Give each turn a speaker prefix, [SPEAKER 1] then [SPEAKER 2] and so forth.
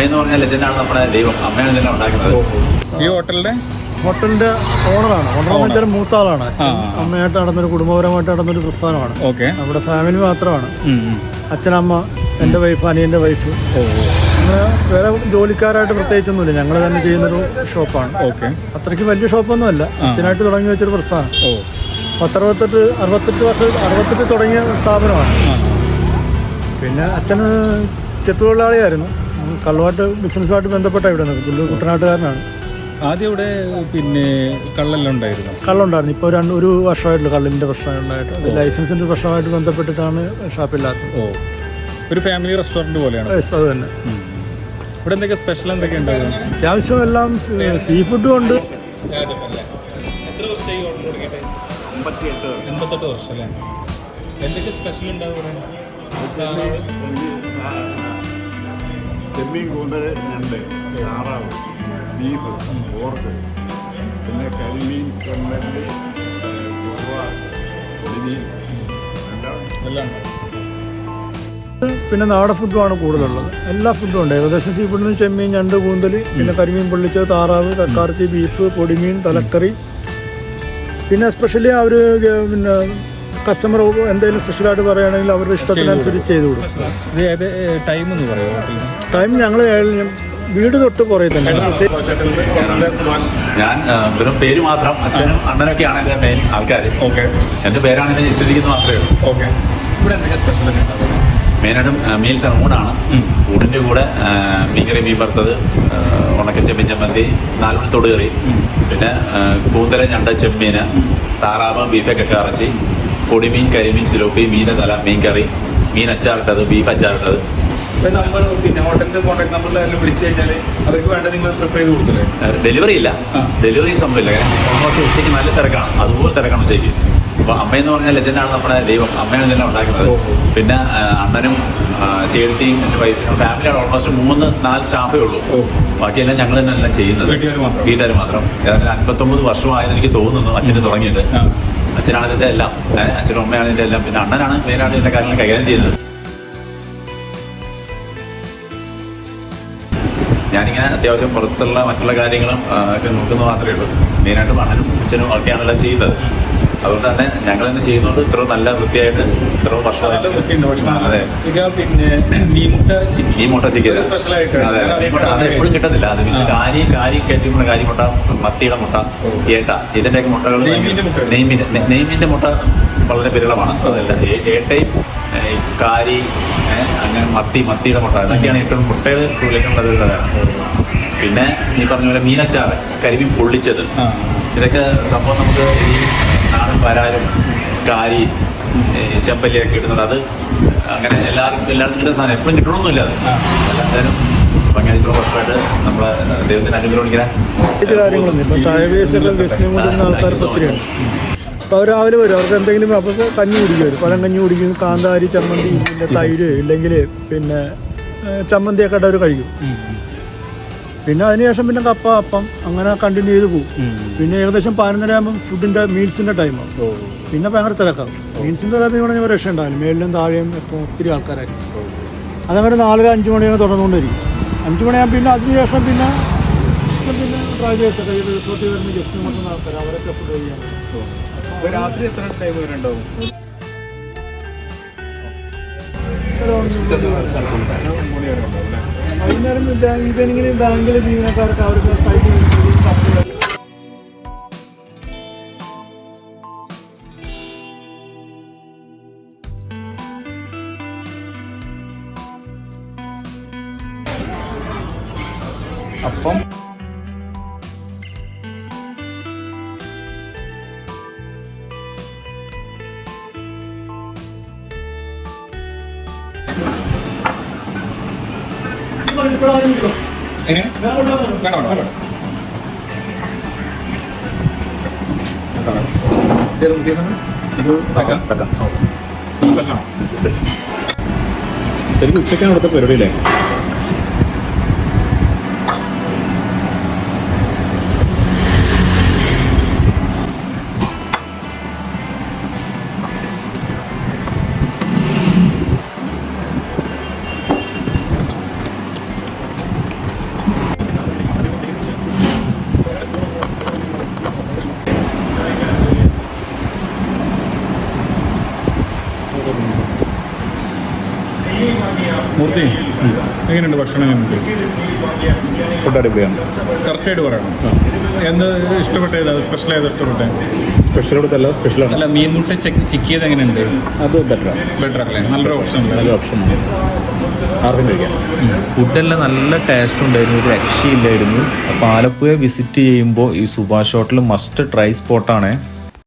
[SPEAKER 1] അമ്മയെന്ന് പറഞ്ഞാൽ ലെജൻഡാണ് നമ്മുടെ ദൈവം. അമ്മയാണ് ഇതെല്ലാം ഉണ്ടാക്കുന്നത്.
[SPEAKER 2] ഈ ഹോട്ടലിന്റെ
[SPEAKER 3] ഓണറാണ്. ഓണറെന്ന് വെച്ചാൽ മൂത്ത ആളാണ്. അമ്മയായിട്ട് നടന്നൊരു കുടുംബപരമായിട്ട് നടന്നൊരു പ്രസ്ഥാനമാണ്. നമ്മുടെ ഫാമിലി മാത്രമാണ്. അച്ഛനമ്മ, എൻ്റെ വൈഫ്, അനിയൻ്റെ വൈഫ്. അങ്ങനെ വേറെ ജോലിക്കാരായിട്ട് പ്രത്യേകിച്ചൊന്നുമില്ല. ഞങ്ങൾ തന്നെ ചെയ്യുന്നൊരു ഷോപ്പാണ്. അത്രയ്ക്ക് വലിയ ഷോപ്പൊന്നുമല്ല. അച്ഛനായിട്ട് തുടങ്ങി വെച്ചൊരു പ്രസ്ഥാനം. 68 തുടങ്ങിയ സ്ഥാപനമാണ്. പിന്നെ അച്ഛന് ചെത്തുതൊഴിലാളിയായിരുന്നു. കള്ളുമായിട്ട് ബിസിനസ്സുമായിട്ട് ബന്ധപ്പെട്ട ഇവിടെ പുള്ളി കുട്ടനാട്ടുകാരനാണ്.
[SPEAKER 2] ആദ്യം ഇവിടെ പിന്നെ കള്ളുണ്ടായിരുന്നു.
[SPEAKER 3] ഇപ്പോൾ ഒരു വർഷമായിട്ടുള്ള കള്ളിൻ്റെ പ്രശ്നം ഉണ്ടായിട്ട് അത് ലൈസൻസിൻ്റെ പ്രശ്നമായിട്ട് ബന്ധപ്പെട്ടിട്ടാണ് ഷാപ്പില്ലാത്തത്.
[SPEAKER 2] ഒരു ഫാമിലി റെസ്റ്റോറൻറ്റ് പോലെയാണ്.
[SPEAKER 3] അത് തന്നെ.
[SPEAKER 2] ഇവിടെ എന്തൊക്കെ സ്പെഷ്യൽ എന്തൊക്കെ ഉണ്ടാവും?
[SPEAKER 3] അത്യാവശ്യം എല്ലാം സീ ഫുഡും ഉണ്ട്.
[SPEAKER 2] 88 വർഷം അല്ലേ? എന്തൊക്കെ സ്പെഷ്യൽ ഉണ്ടാവും?
[SPEAKER 4] ചെമ്മീൻ, കൂന്തൽ, ഞണ്ട്, താറാവ്, ബീഫ്, പോർക്ക്, പിന്നെ കരിമീൻ, ചെമ്മല്ലി, കുറുവ, പൊടിമീൻ
[SPEAKER 2] എല്ലാം.
[SPEAKER 3] പിന്നെ നാടൻ ഫുഡുമാണ് കൂടുതലുള്ളത്. എല്ലാ ഫുഡും ഉണ്ട്. ഏകദേശം സീ ഫുഡിന് ചെമ്മീൻ, ഞണ്ട്, കൂന്തൽ, പിന്നെ കരിമീൻ പൊള്ളിച്ചത്, താറാവ്, കക്കാർത്തി, ബീഫ്, പൊടിമീൻ, തലക്കറി. പിന്നെ എസ്പെഷ്യലി അവർ പിന്നെ കസ്റ്റമർ എന്തെങ്കിലും സ്പെഷ്യലായിട്ട് പറയുകയാണെങ്കിൽ അവരുടെ ഇഷ്ടത്തിനനുസരിച്ച് ചെയ്തു കൊടുക്കും. ടൈം ഞങ്ങൾ വീട് തൊട്ട് പുറകെ തന്നെ.
[SPEAKER 1] ഞാൻ വെറും പേര് മാത്രം. അച്ഛനും അണ്ണനൊക്കെയാണ് എൻ്റെ മെയിൻ ആൾക്കാർ. എൻ്റെ പേരാണ് ഇതിനെ ഇട്ടിരിക്കുന്നത് മാത്രമേ ഉള്ളൂ.
[SPEAKER 2] ഇവിടെ എന്തൊക്കെ സ്പെഷ്യലൊക്കെ ഉണ്ടാവും?
[SPEAKER 1] മെയിനായിട്ടും മീൽസ് ആണ്, ഊണാണ്. ഊണിൻ്റെ കൂടെ മീൻകറി, മീൻ വറുത്തത്, ഉണക്കച്ചെമ്മീൻ ചമ്മന്തി, 4 മണി തൊട് കറി, പിന്നെ കൂന്തല, ഞണ്ട്, ചെമ്മീൻ, താറാവ്, ബീഫൊക്കെ ഇറച്ചി, പൊടിമീൻ, കരിമീൻ, സിലോപ്പി, മീൻ്റെ തല, മീൻ കറി, മീൻ അച്ചാറിട്ടത്, ബീഫ് അച്ചാറിട്ടത്.
[SPEAKER 2] നമ്മൾ പിന്നെ ഹോട്ടലിന്റെ കോൺടാക്ട് നമ്പറിൽ വിളിച്ചു കഴിഞ്ഞാൽ അവർക്ക് വേണ്ട നിങ്ങൾ പ്രിപ്പയർ ചെയ്ത് കൊടുത്തില്ലേ?
[SPEAKER 1] ഡെലിവറി ഇല്ല. ഡെലിവറി സംഭവമില്ല. ഓൾമോസ്റ്റ് ഉച്ചയ്ക്ക് നല്ല തിരക്കാണ്. അതുപോലെ തിരക്കാണ് ഉച്ചയ്ക്ക്. അപ്പോൾ അമ്മയെന്ന് പറഞ്ഞാൽ ലെജൻഡാണ് നമ്മുടെ ദൈവം. അമ്മയാണ് ഇതെല്ലാം ഉണ്ടാക്കുന്നത്. പിന്നെ അണ്ണനും ചേട്ടത്തിയും എൻ്റെ വൈഫിനും ഫാമിലിയാണ്. ഓൾമോസ്റ്റ് 3-4 സ്റ്റാഫേ ഉള്ളൂ. ബാക്കിയെല്ലാം ഞങ്ങൾ തന്നെ എല്ലാം ചെയ്യുന്നത്. വീട്ടുകാർ മാത്രം. ഏതാണ്ട് 59 വർഷമായെന്ന് എനിക്ക് തോന്നുന്നു അച്ഛന് തുടങ്ങിയിട്ട്. അച്ഛനാണ് ഇതിൻ്റെ എല്ലാം. അച്ഛനും അമ്മയാണ് ഇതിൻ്റെ എല്ലാം. പിന്നെ അണ്ണനാണ് മെയിനായിട്ട് ഇതിൻ്റെ കാര്യങ്ങൾ കൈകാര്യം ചെയ്യുന്നത്. ഞാനിങ്ങനെ അത്യാവശ്യം പുറത്തുള്ള മറ്റുള്ള കാര്യങ്ങളും ഒക്കെ നോക്കുന്നത് മാത്രമേ ഉള്ളൂ. മെയിനായിട്ട് അണ്ണനും അച്ഛനും ഒക്കെയാണെല്ലാം ചെയ്യുന്നത്. അതുകൊണ്ട് തന്നെ ഞങ്ങൾ തന്നെ ചെയ്യുന്നതുകൊണ്ട് ഇത്ര നല്ല വൃത്തിയായിട്ട് ഇത്ര വർഷമായിട്ട്. അതെ,
[SPEAKER 2] പിന്നെ
[SPEAKER 1] മീൻമുട്ട ചിക്കൻ അതെ, അത് എപ്പോഴും കിട്ടത്തില്ല. അത് പിന്നെ കാരി കയറ്റിയുള്ള മുട്ട, മത്തിയുടെ മുട്ട, ഏട്ട, ഇതിൻ്റെയൊക്കെ മുട്ടകൾ. നെയ്മീൻ്റെ മുട്ട വളരെ വിരളമാണ്. അതല്ല ഏട്ടയും കാരി, അങ്ങനെ മത്തിയുടെ മുട്ട, ഇതൊക്കെയാണ് ഏറ്റവും മുട്ടയുടെ വിളിക്കേണ്ടത്. പിന്നെ ഈ പറഞ്ഞ പോലെ മീനച്ചാറ്, കരിമീൻ പൊള്ളിച്ചത്, ഇതൊക്കെ സംഭവം നമുക്ക് ഈ നാടൻ വരാലും കാരി, ചെമ്പല്ലിയൊക്കെ കിട്ടുന്നത്. അത് അങ്ങനെ എല്ലാവർക്കും കിട്ടുന്ന സാധനം എപ്പോഴും കിട്ടണമെന്നില്ല. അത് എല്ലാവരും അങ്ങനെ ഇത്ര വർഷമായിട്ട് നമ്മളെ ദൈവത്തിന് അനുഗ്രഹിക്കാൻ
[SPEAKER 3] ആൾക്കാർ ഒത്തിരിയാണ്. അപ്പോൾ അവർ രാവിലെ വരും. അവർക്ക് എന്തെങ്കിലും അപ്പോൾ കഞ്ഞി കുടിക്കും. വരും പഴം കഞ്ഞി കുടിക്കും. കാന്താരി ചമ്മന്തി, പിന്നെ തൈര്, ഇല്ലെങ്കിൽ പിന്നെ ചമ്മന്തിയൊക്കെ ഇട്ട് അവർ കഴിക്കും. പിന്നെ അതിനുശേഷം പിന്നെ കപ്പ, അപ്പം അങ്ങനെ കണ്ടിന്യൂ ചെയ്ത് പോകും. പിന്നെ ഏകദേശം 11:30 ആകുമ്പോൾ ഫുഡിൻ്റെ മീൽസിൻ്റെ ടൈമാവും. പിന്നെ ഭയങ്കര തിരക്കാവും. മീൽസിൻ്റെ ടൈമിൽ പറഞ്ഞാൽ രക്ഷ ഉണ്ടാവില്ല. മേളിലും താഴെയും ഒക്കെ ഒത്തിരി ആൾക്കാരായിരിക്കും. അതങ്ങനെ 4-5 മണിയൊക്കെ തുടർന്നുകൊണ്ടിരിക്കും. 5 മണിയാകുമ്പോൾ പിന്നെ അതിനുശേഷം പിന്നെ ഡ്രൈവേഴ്സൊക്കെ റിസോർട്ടിൽ വരുന്ന ഗസ്റ്റ് മറ്റുന്ന ആൾക്കാർ അവരൊക്കെ ഫുഡ് കഴിക്കാൻ.
[SPEAKER 2] രാത്രി എത്ര ടൈം വരെ ഉണ്ടാവും?
[SPEAKER 3] വൈകുന്നേരം ഈവനിങ്ങിന് ബാങ്കിലെ ജീവനക്കാർക്ക് അവർക്ക്
[SPEAKER 2] അപ്പം ശരിക്കും ഉച്ചയ്ക്കാണ് ഇവിടുത്തെ പരിപാടി അല്ലേ? മൂർത്തി എങ്ങനെയുണ്ട് ഭക്ഷണം? എങ്ങനെയുണ്ട്?
[SPEAKER 1] ഫുഡ് അടിപൊളിയാണ്.
[SPEAKER 2] കറക്റ്റായിട്ട് പറയണം. എന്ത് ഇഷ്ടപ്പെട്ടത്? സ്പെഷ്യൽ ഏത് ഇഷ്ടപ്പെട്ടെ?
[SPEAKER 1] സ്പെഷ്യൽ ഇവിടുത്തെ സ്പെഷ്യലാണ്.
[SPEAKER 2] അല്ല, മീൻ മുട്ട ചിക്കിയത് എങ്ങനെയുണ്ട്?
[SPEAKER 1] അത് ബെറ്ററാണ്.
[SPEAKER 2] ബെറ്റർ അല്ലേ? നല്ലൊരു ഓപ്ഷൻ.
[SPEAKER 1] നല്ല ഓപ്ഷനാണ്, ആർക്കും കഴിക്കാം.
[SPEAKER 5] ഫുഡെല്ലാം നല്ല ടേസ്റ്റ് ഉണ്ടായിരുന്നു, ഒരു രക്ഷയില്ലായിരുന്നു. അപ്പോൾ ആലപ്പുഴ വിസിറ്റ് ചെയ്യുമ്പോൾ ഈ സുഭാഷ് ഹോട്ടൽ മസ്റ്റ് ട്രൈ സ്പോട്ടാണ്.